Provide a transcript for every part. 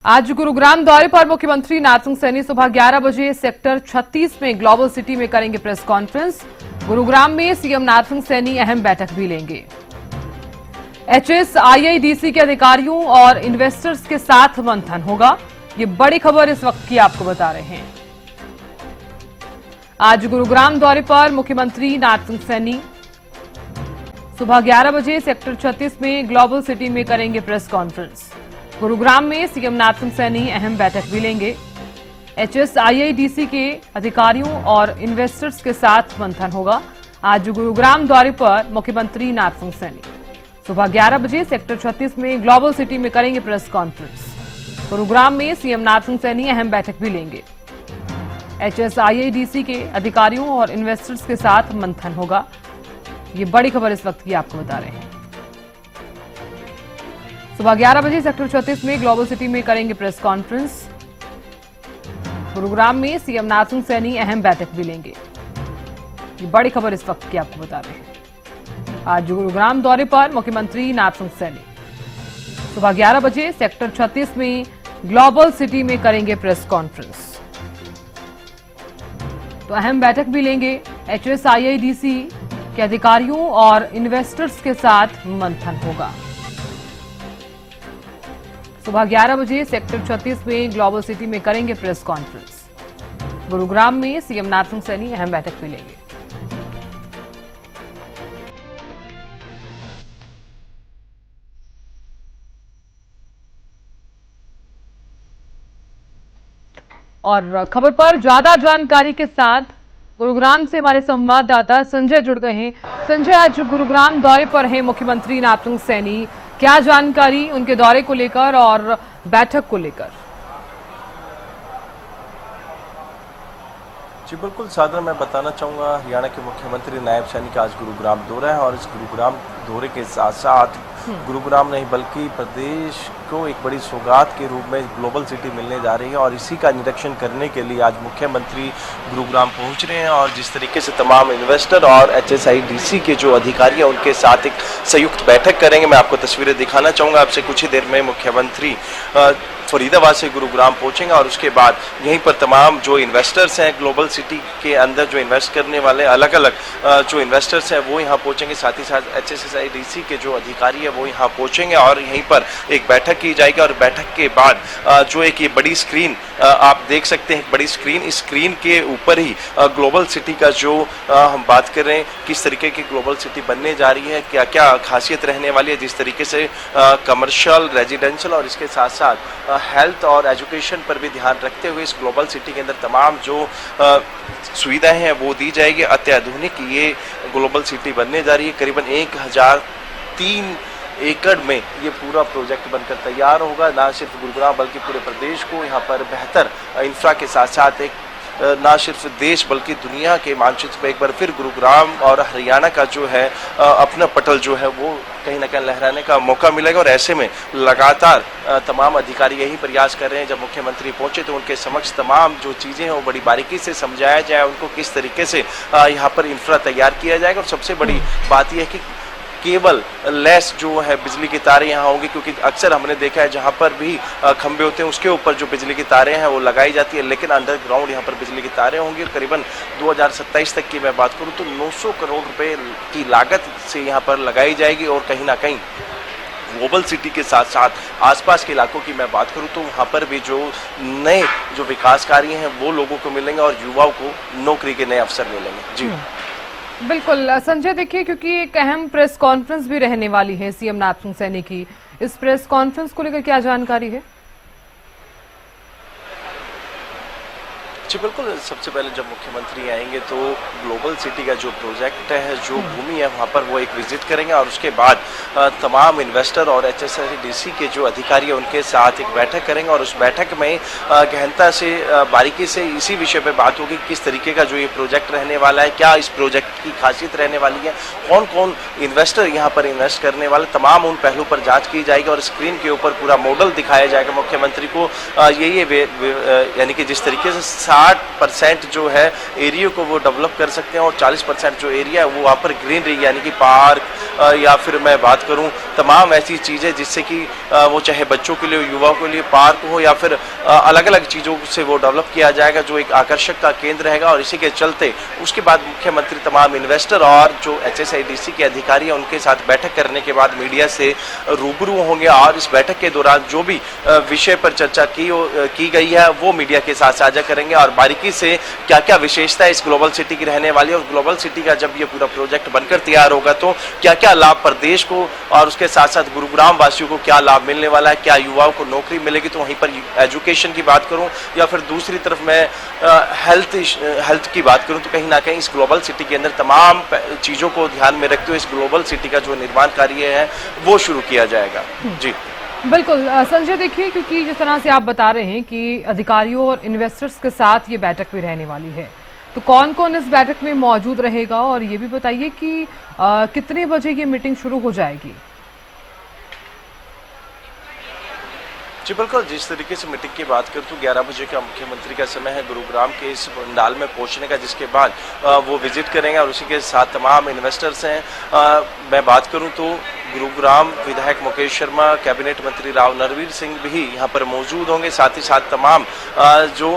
आज गुरुग्राम दौरे पर मुख्यमंत्री नारसिंह सैनी सुबह 11 बजे सेक्टर 36 में ग्लोबल सिटी में करेंगे प्रेस कॉन्फ्रेंस। गुरुग्राम में सीएम नारसिंह सैनी अहम बैठक भी लेंगे। HSIIDC के अधिकारियों और इन्वेस्टर्स के साथ मंथन होगा। ये बड़ी खबर इस वक्त की आपको बता रहे हैं। आज गुरुग्राम दौरे पर मुख्यमंत्री नारसिंह सैनी सुबह 11 बजे सेक्टर 36 में ग्लोबल सिटी में करेंगे प्रेस कॉन्फ्रेंस। गुरुग्राम में सीएम नारसिंह सैनी अहम बैठक भी लेंगे। HSIIDC के अधिकारियों और इन्वेस्टर्स के साथ मंथन होगा। आज गुरुग्राम दौरे पर मुख्यमंत्री नारसिंह सैनी सुबह 11 बजे सेक्टर 36 में ग्लोबल सिटी में करेंगे प्रेस कॉन्फ्रेंस। गुरुग्राम में सीएम नारसिंह सैनी अहम बैठक भी लेंगे। HSIIDC के अधिकारियों और इन्वेस्टर्स के साथ मंथन होगा। ये बड़ी खबर इस वक्त की आपको बता रहे हैं। सुबह 11 बजे सेक्टर 36 में ग्लोबल सिटी में करेंगे प्रेस कॉन्फ्रेंस। गुरुग्राम में सीएम नारसिंह सैनी अहम बैठक भी लेंगे। ये बड़ी खबर इस वक्त की आपको बता रहे हैं। आज गुरुग्राम दौरे पर मुख्यमंत्री नारसिंह सैनी सुबह 11 बजे सेक्टर 36 में ग्लोबल सिटी में करेंगे प्रेस कॉन्फ्रेंस। तो अहम बैठक भी लेंगे। HSIIDC के अधिकारियों और इन्वेस्टर्स के साथ मंथन होगा। सुबह 11 बजे सेक्टर 36 में ग्लोबल सिटी में करेंगे प्रेस कॉन्फ्रेंस। गुरुग्राम में सीएम नारसिंह सैनी अहम बैठक भी लेंगे। और खबर पर ज्यादा जानकारी के साथ गुरुग्राम से हमारे संवाददाता संजय जुड़ गए हैं। संजय, आज गुरुग्राम दौरे पर है मुख्यमंत्री नारसिंह सैनी, क्या जानकारी उनके दौरे को लेकर और बैठक को लेकर? जी बिल्कुल साधना, मैं बताना चाहूँगा हरियाणा के मुख्यमंत्री नायब सैनी का आज गुरुग्राम दौरा है और इस गुरुग्राम दौरे के साथ साथ गुरुग्राम नहीं बल्कि प्रदेश को एक बड़ी सौगात के रूप में ग्लोबल सिटी मिलने जा रही है और इसी का निरीक्षण करने के लिए आज मुख्यमंत्री गुरुग्राम पहुंच रहे हैं। और जिस तरीके से तमाम इन्वेस्टर और HSIIDC के जो अधिकारी हैं उनके साथ एक संयुक्त बैठक करेंगे, मैं आपको तस्वीरें दिखाना चाहूँगा। आपसे कुछ ही देर में मुख्यमंत्री फरीदाबाद से गुरुग्राम पहुंचेंगे और उसके बाद यहीं पर तमाम जो इन्वेस्टर्स हैं ग्लोबल सिटी के अंदर जो इन्वेस्ट करने वाले अलग अलग जो इन्वेस्टर्स हैं वो यहाँ पहुंचेंगे। साथ ही साथ HSIIDC के जो अधिकारी है वो यहाँ पहुंचेंगे और यहीं पर एक बैठक की जाएगी। और बैठक के बाद जो एक ये बड़ी स्क्रीन आप देख सकते हैं, बड़ी स्क्रीन, इस स्क्रीन के ऊपर ही ग्लोबल सिटी का जो हम बात कर रहे हैं किस तरीके की ग्लोबल सिटी बनने जा रही है, क्या क्या खासियत रहने वाली है, जिस तरीके से कमर्शियल, रेजिडेंशियल और इसके साथ साथ हेल्थ और एजुकेशन पर भी ध्यान रखते हुए इस ग्लोबल सिटी के अंदर तमाम जो सुविधाएं हैं वो दी जाएगी। अत्याधुनिक ये ग्लोबल सिटी बनने जा रही है। करीबन 1003 एकड़ में ये पूरा प्रोजेक्ट बनकर तैयार होगा। ना सिर्फ गुरुग्राम बल्कि पूरे प्रदेश को यहाँ पर बेहतर इंफ्रा के साथ साथ एक ना सिर्फ देश बल्कि दुनिया के मानचित्र पर एक बार फिर गुरुग्राम और हरियाणा का जो है अपना पटल जो है वो कहीं ना कहीं लहराने का मौका मिलेगा। और ऐसे में लगातार तमाम अधिकारी यही प्रयास कर रहे हैं, जब मुख्यमंत्री पहुंचे तो उनके समक्ष तमाम जो चीज़ें हैं वो बड़ी बारीकी से समझाया जाए, उनको किस तरीके से यहाँ पर इंफ्रा तैयार किया जाएगा। और सबसे बड़ी बात यह है कि केबल लेस जो है बिजली की तारें यहाँ होंगी, क्योंकि अक्सर हमने देखा है जहाँ पर भी खंभे होते हैं उसके ऊपर जो बिजली की तारें हैं वो लगाई जाती है, लेकिन अंडरग्राउंड यहाँ पर बिजली की तारें होंगी। करीबन 2027 तक की मैं बात करूँ तो 900 करोड़ रुपए की लागत से यहाँ पर लगाई जाएगी। और कहीं ना कहीं ग्लोबल सिटी के साथ साथ आसपास के इलाकों की मैं बात करूं तो वहां पर भी जो नए जो विकास कार्य हैं वो लोगों को मिलेंगे और युवाओं को नौकरी के नए अवसर मिलेंगे। जी बिल्कुल संजय, देखिए क्योंकि एक अहम प्रेस कॉन्फ्रेंस भी रहने वाली है सीएम नारसिंह सैनी की, इस प्रेस कॉन्फ्रेंस को लेकर क्या जानकारी है? जी बिल्कुल, सबसे पहले जब मुख्यमंत्री आएंगे तो ग्लोबल सिटी का जो प्रोजेक्ट है, जो भूमि है वहाँ पर वो एक विजिट करेंगे और उसके बाद तमाम इन्वेस्टर और HSIIDC के जो अधिकारी हैं उनके साथ एक बैठक करेंगे। और उस बैठक में गहनता से बारीकी से इसी विषय पे बात होगी किस तरीके का जो ये प्रोजेक्ट रहने वाला है, क्या इस प्रोजेक्ट की खासियत रहने वाली है, कौन कौन इन्वेस्टर यहाँ पर इन्वेस्ट करने वाले, तमाम उन पहलू पर जाँच की जाएगी और स्क्रीन के ऊपर पूरा मॉडल दिखाया जाएगा मुख्यमंत्री को। यही यानी कि जिस तरीके से 60% जो है एरिया को वो डेवलप कर सकते हैं और 40% जो एरिया है वो वहाँ पर ग्रीनरी यानी कि पार्क या फिर मैं बात करूं तमाम ऐसी चीज़ें जिससे कि वो चाहे बच्चों के लिए, युवाओं के लिए पार्क हो या फिर अलग अलग चीज़ों से वो डेवलप किया जाएगा, जो एक आकर्षक का केंद्र रहेगा। और इसी के चलते उसके बाद मुख्यमंत्री तमाम इन्वेस्टर और जो HSIDC के अधिकारी हैं उनके साथ बैठक करने के बाद मीडिया से रूबरू होंगे और इस बैठक के दौरान जो भी विषय पर चर्चा की गई है वो मीडिया के साथ साझा करेंगे और बारीकी से क्या क्या विशेषता है इस ग्लोबल सिटी की रहने वाली है और ग्लोबल सिटी का जब ये पूरा प्रोजेक्ट बनकर तैयार होगा तो क्या क्या लाभ प्रदेश को और उसके साथ साथ गुरुग्राम वासियों को क्या लाभ मिलने वाला है, क्या युवाओं को नौकरी मिलेगी। तो वहीं पर एजुकेशन की बात करूं या फिर दूसरी तरफ मैं हेल्थ की बात करूं तो कहीं ना कहीं इस ग्लोबल सिटी के अंदर तमाम चीज़ों को ध्यान में रखते हुए इस ग्लोबल सिटी का जो निर्माण कार्य है वो शुरू किया जाएगा। जी बिल्कुल संजय, देखिए क्योंकि जिस तरह से आप बता रहे हैं कि अधिकारियों और इन्वेस्टर्स के साथ ये बैठक भी रहने वाली है, तो कौन कौन इस बैठक में मौजूद रहेगा और ये भी बताइए कि कितने बजे ये मीटिंग शुरू हो जाएगी। जी बिल्कुल, जिस तरीके से मीटिंग की बात करूं तो 11 बजे का मुख्यमंत्री का समय है गुरुग्राम के इस पंडाल में पहुंचने का, जिसके बाद वो विजिट करेंगे और उसी के साथ तमाम इन्वेस्टर्स हैं। मैं बात करूं तो गुरुग्राम विधायक मुकेश शर्मा, कैबिनेट मंत्री राव नरवीर सिंह भी यहाँ पर मौजूद होंगे। साथ ही साथ तमाम जो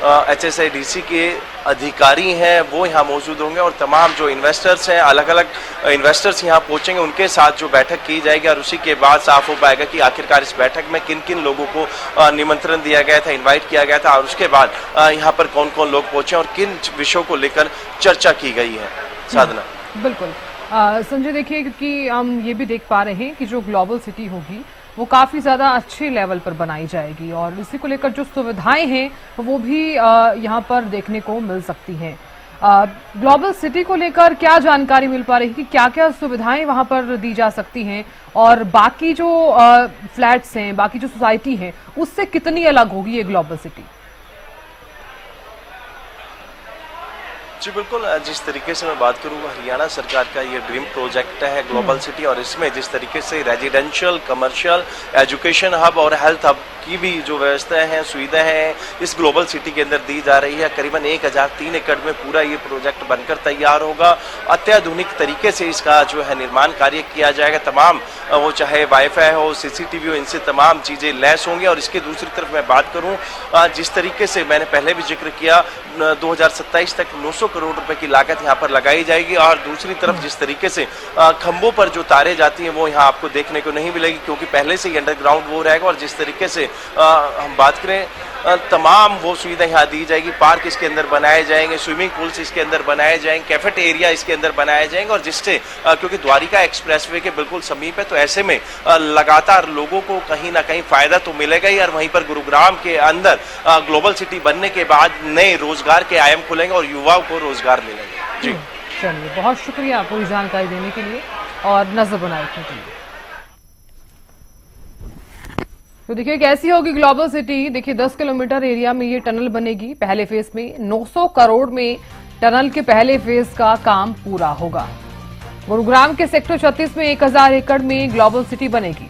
HSIDC के अधिकारी हैं वो यहाँ मौजूद होंगे और तमाम जो इन्वेस्टर्स हैं, अलग अलग इन्वेस्टर्स यहाँ पहुंचेंगे, उनके साथ जो बैठक की जाएगी और उसी के बाद साफ हो पाएगा कि आखिरकार इस बैठक में किन किन लोगों को निमंत्रण दिया गया था, इनवाइट किया गया था और उसके बाद यहाँ पर कौन कौन लोग पहुंचे और किन विषयों को लेकर चर्चा की गई है। साधना बिल्कुल संजय, देखिए क्योंकि हम ये भी देख पा रहे हैं कि जो ग्लोबल सिटी होगी वो काफी ज्यादा अच्छे लेवल पर बनाई जाएगी और इसी को लेकर जो सुविधाएं हैं वो भी यहाँ पर देखने को मिल सकती हैं। ग्लोबल सिटी को लेकर क्या जानकारी मिल पा रही है कि क्या क्या सुविधाएं वहां पर दी जा सकती हैं और बाकी जो फ्लैट्स हैं, बाकी जो सोसाइटी है उससे कितनी अलग होगी ये ग्लोबल सिटी? जी बिल्कुल, जिस तरीके से मैं बात करूँ हरियाणा सरकार का ये ड्रीम प्रोजेक्ट है ग्लोबल सिटी और इसमें जिस तरीके से रेजिडेंशियल, कमर्शियल, एजुकेशन हब और हेल्थ हब की भी जो व्यवस्थाएं हैं, सुविधाएं हैं इस ग्लोबल सिटी के अंदर दी जा रही है। करीबन 1003 एकड़ में पूरा ये प्रोजेक्ट बनकर तैयार होगा। अत्याधुनिक तरीके से इसका जो है निर्माण कार्य किया जाएगा। तमाम वो चाहे वाईफाई हो, CCTV हो, इनसे तमाम चीज़ें लैस होंगी। और इसके दूसरी तरफ मैं बात करूँ जिस तरीके से मैंने पहले भी जिक्र किया 2027 तक 900 करोड़ रुपए की लागत यहाँ पर लगाई जाएगी और दूसरी तरफ जिस तरीके से खंभों पर जो तारे जाती हैं वो यहाँ आपको देखने को नहीं मिलेगी क्योंकि पहले से ही अंडरग्राउंड वो रहेगा। और जिस तरीके से हम बात करें तमाम वो सुविधा यहाँ दी जाएगी। पार्क इसके अंदर बनाए जाएंगे, स्विमिंग पूल्स इसके अंदर बनाए जाएंगे, कैफेट एरिया इसके अंदर बनाए जाएंगे और जिससे क्योंकि द्वारिका एक्सप्रेसवे के बिल्कुल समीप है तो ऐसे में लगातार लोगों को कहीं ना कहीं फायदा तो मिलेगा ही। और वहीं पर गुरुग्राम के अंदर ग्लोबल सिटी बनने के बाद नए रोजगार के आयाम खुलेंगे और युवाओं को रोजगार मिलेंगे। जी चलिए, बहुत शुक्रिया पूरी जानकारी देने के लिए और नजर बनाए रखने के लिए। तो देखिए कैसी होगी ग्लोबल सिटी। देखिए 10 किलोमीटर एरिया में ये टनल बनेगी। पहले फेज में 900 करोड़ में टनल के पहले फेज का काम पूरा होगा। गुरुग्राम के सेक्टर 36 में 1000 एकड़ में ग्लोबल सिटी बनेगी।